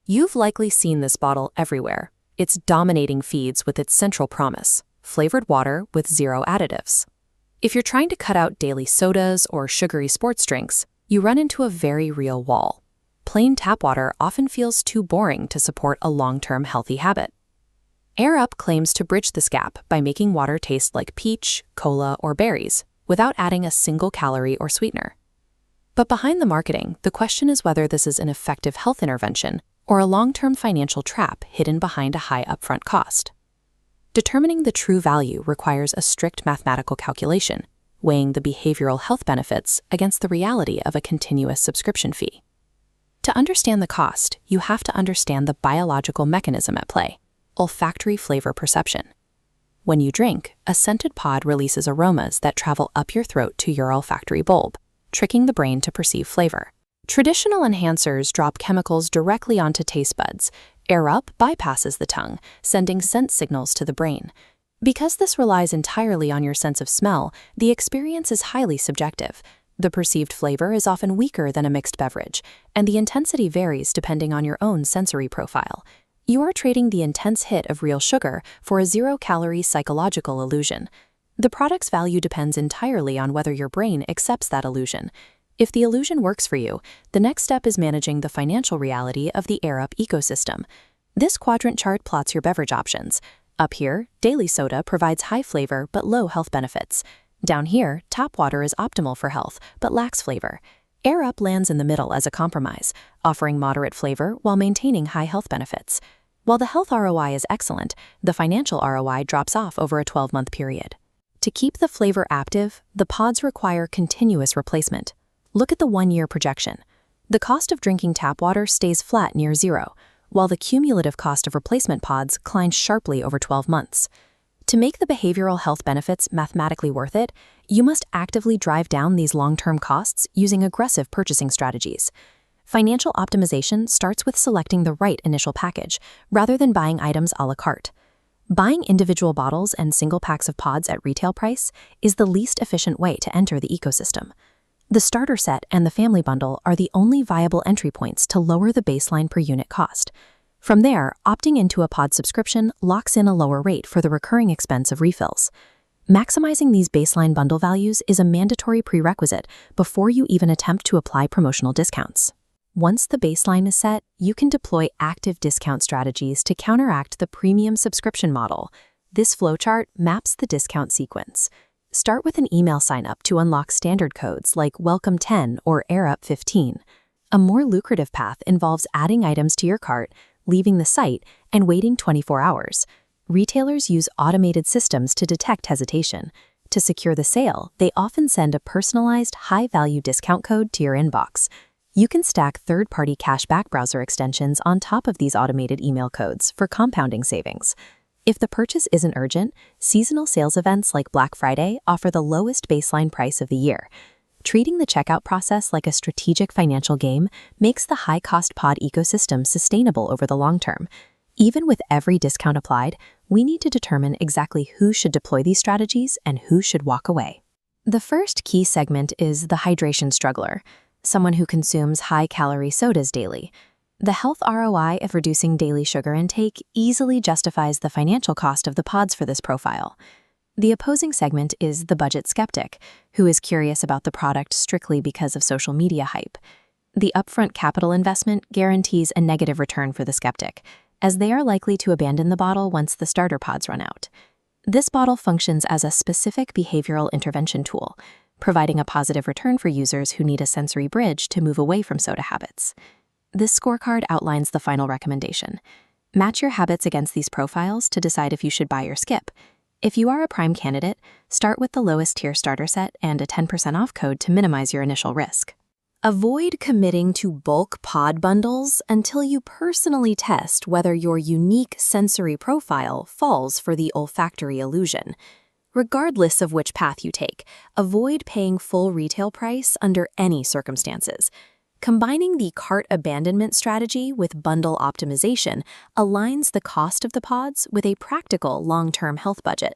You've likely seen this bottle everywhere. It's dominating feeds with its central promise: flavored water with zero additives. If you're trying to cut out daily sodas or sugary sports drinks, you run into a very real wall. Plain tap water often feels too boring to support a long-term healthy habit. airup claims to bridge this gap by making water taste like peach, cola, or berries, without adding a single calorie or sweetener. But behind the marketing, the question is whether this is an effective health intervention or a long-term financial trap hidden behind a high upfront cost. Determining the true value requires a strict mathematical calculation, weighing the behavioral health benefits against the reality of a continuous subscription fee. To understand the cost, you have to understand the biological mechanism at play: olfactory flavor perception. When you drink, a scented pod releases aromas that travel up your throat to your olfactory bulb, tricking the brain to perceive flavor. Traditional enhancers drop chemicals directly onto taste buds. airup bypasses the tongue, sending scent signals to the brain. Because this relies entirely on your sense of smell, the experience is highly subjective. The perceived flavor is often weaker than a mixed beverage, and the intensity varies depending on your own sensory profile. You are trading the intense hit of real sugar for a zero-calorie psychological illusion. The product's value depends entirely on whether your brain accepts that illusion. If the illusion works for you, the next step is managing the financial reality of the airup ecosystem. This quadrant chart plots your beverage options. Up here, daily soda provides high flavor but low health benefits. Down here, tap water is optimal for health but lacks flavor. airup lands in the middle as a compromise, offering moderate flavor while maintaining high health benefits. While the health ROI is excellent, the financial ROI drops off over a 12-month period. To keep the flavor active, the pods require continuous replacement. Look at the 1-year projection. The cost of drinking tap water stays flat near zero, while the cumulative cost of replacement pods climbs sharply over 12 months. To make the behavioral health benefits mathematically worth it, you must actively drive down these long-term costs using aggressive purchasing strategies. Financial optimization starts with selecting the right initial package, rather than buying items à la carte. Buying individual bottles and single packs of pods at retail price is the least efficient way to enter the ecosystem. The starter set and the family bundle are the only viable entry points to lower the baseline per unit cost. From there, opting into a pod subscription locks in a lower rate for the recurring expense of refills. Maximizing these baseline bundle values is a mandatory prerequisite before you even attempt to apply promotional discounts. Once the baseline is set, you can deploy active discount strategies to counteract the premium subscription model. This flowchart maps the discount sequence. Start with an email sign-up to unlock standard codes like Welcome 10 or airup 15. A more lucrative path involves adding items to your cart, leaving the site, and waiting 24 hours. Retailers use automated systems to detect hesitation. To secure the sale, they often send a personalized, high-value discount code to your inbox. You can stack third-party cashback browser extensions on top of these automated email codes for compounding savings. If the purchase isn't urgent, seasonal sales events like Black Friday offer the lowest baseline price of the year. Treating the checkout process like a strategic financial game makes the high-cost pod ecosystem sustainable over the long term. Even with every discount applied, we need to determine exactly who should deploy these strategies and who should walk away. The first key segment is the hydration struggler, someone who consumes high-calorie sodas daily. The health ROI of reducing daily sugar intake easily justifies the financial cost of the pods for this profile. The opposing segment is the budget skeptic, who is curious about the product strictly because of social media hype. The upfront capital investment guarantees a negative return for the skeptic, as they are likely to abandon the bottle once the starter pods run out. This bottle functions as a specific behavioral intervention tool, providing a positive return for users who need a sensory bridge to move away from soda habits. This scorecard outlines the final recommendation. Match your habits against these profiles to decide if you should buy or skip. If you are a prime candidate, start with the lowest tier starter set and a 10% off code to minimize your initial risk. Avoid committing to bulk pod bundles until you personally test whether your unique sensory profile falls for the olfactory illusion. Regardless of which path you take, avoid paying full retail price under any circumstances. Combining the cart abandonment strategy with bundle optimization aligns the cost of the pods with a practical long-term health budget.